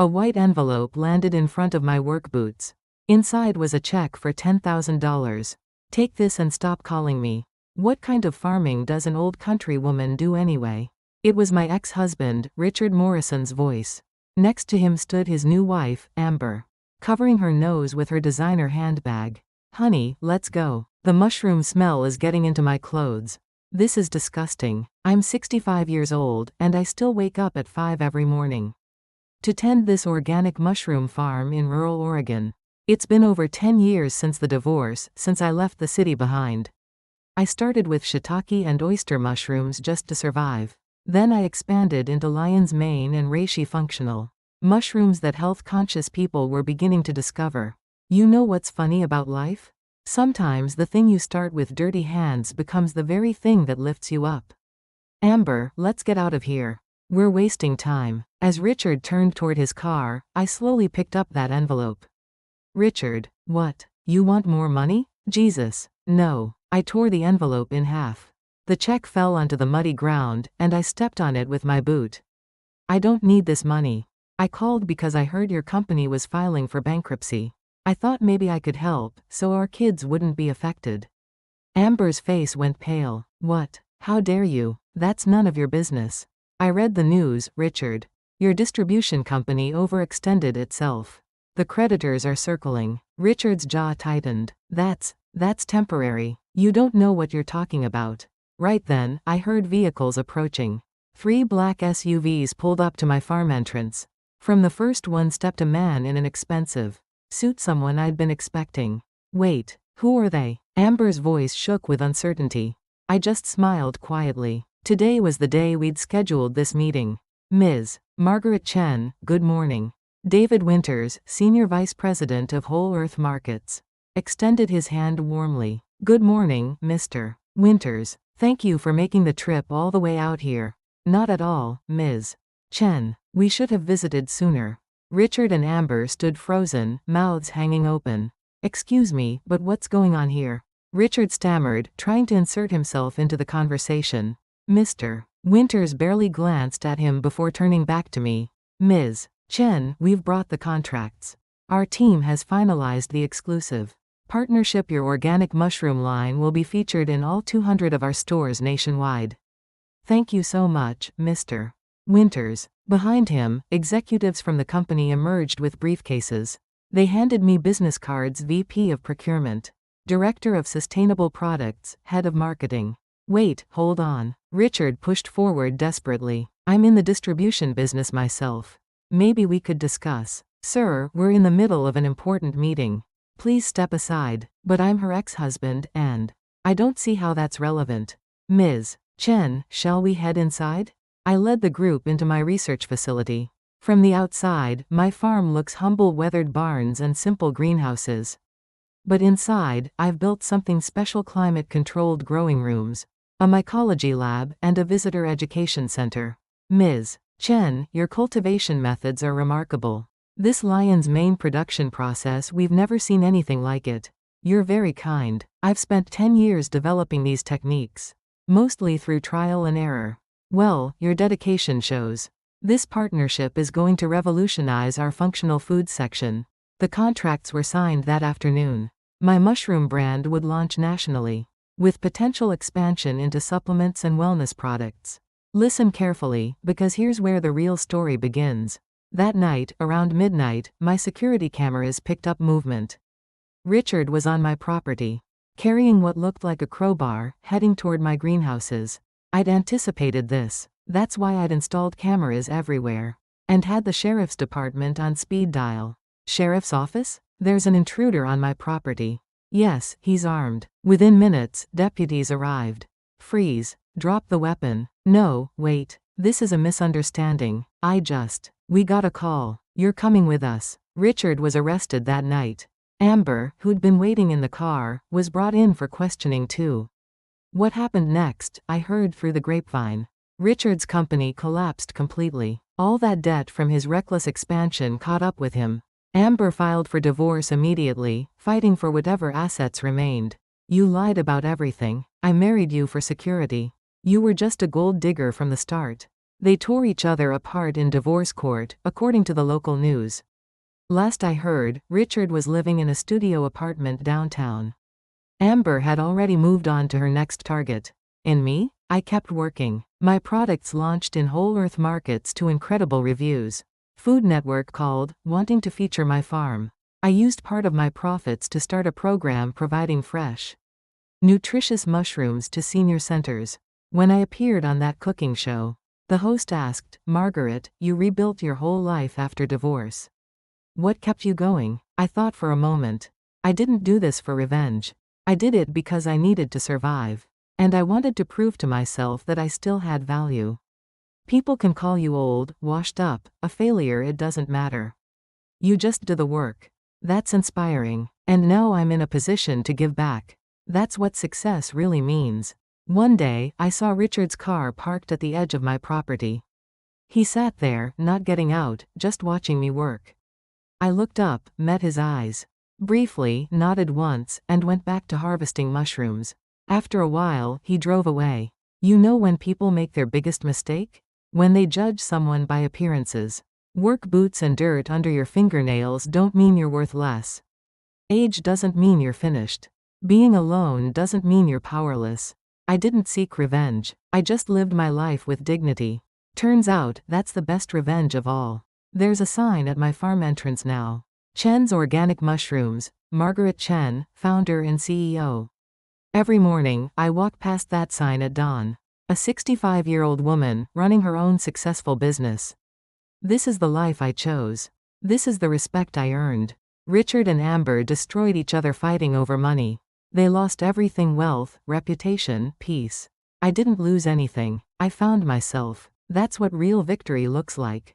A white envelope landed in front of my work boots. Inside was a check for $10,000. Take this and stop calling me. What kind of farming does an old country woman do anyway? It was my ex-husband, Richard Morrison's voice. Next to him stood his new wife, Amber, covering her nose with her designer handbag. Honey, let's go. The mushroom smell is getting into my clothes. This is disgusting. I'm 65 years old, and I still wake up at 5 every morning to tend this organic mushroom farm in rural Oregon. It's been over 10 years since the divorce, since I left the city behind. I started with shiitake and oyster mushrooms just to survive. Then I expanded into lion's mane and reishi functional mushrooms that health-conscious people were beginning to discover. You know what's funny about life? Sometimes the thing you start with dirty hands becomes the very thing that lifts you up. Amber, let's get out of here. We're wasting time. As Richard turned toward his car, I slowly picked up that envelope. Richard, what? You want more money? Jesus. No. I tore the envelope in half. The check fell onto the muddy ground, and I stepped on it with my boot. I don't need this money. I called because I heard your company was filing for bankruptcy. I thought maybe I could help, so our kids wouldn't be affected. Amber's face went pale. What? How dare you? That's none of your business. I read the news, Richard. Your distribution company overextended itself. The creditors are circling. Richard's jaw tightened. That's temporary. You don't know what you're talking about. Right then, I heard vehicles approaching. 3 black SUVs pulled up to my farm entrance. From the first one stepped a man in an expensive suit, someone I'd been expecting. Wait, who are they? Amber's voice shook with uncertainty. I just smiled quietly. Today was the day we'd scheduled this meeting. Ms. Margaret Chen, good morning. David Winters, Senior Vice President of Whole Earth Markets, extended his hand warmly. Good morning, Mr. Winters. Thank you for making the trip all the way out here. Not at all, Ms. Chen. We should have visited sooner. Richard and Amber stood frozen, mouths hanging open. Excuse me, but what's going on here? Richard stammered, trying to insert himself into the conversation. Mr. Winters barely glanced at him before turning back to me. Ms. Chen, we've brought the contracts. Our team has finalized the exclusive partnership. Your organic mushroom line will be featured in all 200 of our stores nationwide. Thank you so much, Mr. Winters. Behind him, executives from the company emerged with briefcases. They handed me business cards: VP of Procurement, Director of Sustainable Products, Head of Marketing. Wait, hold on. Richard pushed forward desperately. I'm in the distribution business myself. Maybe we could discuss. Sir, we're in the middle of an important meeting. Please step aside. But I'm her ex-husband, and I don't see how that's relevant. Ms. Chen, shall we head inside? I led the group into my research facility. From the outside, my farm looks humble: weathered barns and simple greenhouses. But inside, I've built something special: climate-controlled growing rooms, a mycology lab, and a visitor education center. Ms. Chen, your cultivation methods are remarkable. This lion's mane production process, we've never seen anything like it. You're very kind. I've spent 10 years developing these techniques, mostly through trial and error. Well, your dedication shows. This partnership is going to revolutionize our functional food section. The contracts were signed that afternoon. My mushroom brand would launch nationally, with potential expansion into supplements and wellness products. Listen carefully, because here's where the real story begins. That night, around midnight, my security cameras picked up movement. Richard was on my property, carrying what looked like a crowbar, heading toward my greenhouses. I'd anticipated this. That's why I'd installed cameras everywhere, and had the sheriff's department on speed dial. Sheriff's office? There's an intruder on my property. Yes, he's armed. Within minutes, deputies arrived. Freeze. Drop the weapon. No, wait. This is a misunderstanding. We got a call. You're coming with us. Richard was arrested that night. Amber, who'd been waiting in the car, was brought in for questioning too. What happened next, I heard through the grapevine. Richard's company collapsed completely. All that debt from his reckless expansion caught up with him. Amber filed for divorce immediately, fighting for whatever assets remained. You lied about everything. I married you for security. You were just a gold digger from the start. They tore each other apart in divorce court, according to the local news. Last I heard, Richard was living in a studio apartment downtown. Amber had already moved on to her next target. In me, I kept working. My products launched in whole earth markets to incredible reviews. Food Network called, wanting to feature my farm. I used part of my profits to start a program providing fresh, nutritious mushrooms to senior centers. When I appeared on that cooking show, the host asked, "Margaret, you rebuilt your whole life after divorce. What kept you going?" I thought for a moment. I didn't do this for revenge. I did it because I needed to survive. And I wanted to prove to myself that I still had value. People can call you old, washed up, a failure, it doesn't matter. You just do the work. That's inspiring. And now I'm in a position to give back. That's what success really means. One day, I saw Richard's car parked at the edge of my property. He sat there, not getting out, just watching me work. I looked up, met his eyes. Briefly, nodded once, and went back to harvesting mushrooms. After a while, he drove away. You know when people make their biggest mistake? When they judge someone by appearances. Work boots and dirt under your fingernails don't mean you're worth less. Age doesn't mean you're finished. Being alone doesn't mean you're powerless. I didn't seek revenge. I just lived my life with dignity. Turns out, that's the best revenge of all. There's a sign at my farm entrance now. Chen's Organic Mushrooms, Margaret Chen, founder and CEO. Every morning, I walk past that sign at dawn. A 65-year-old woman, running her own successful business. This is the life I chose. This is the respect I earned. Richard and Amber destroyed each other fighting over money. They lost everything: wealth, reputation, peace. I didn't lose anything. I found myself. That's what real victory looks like.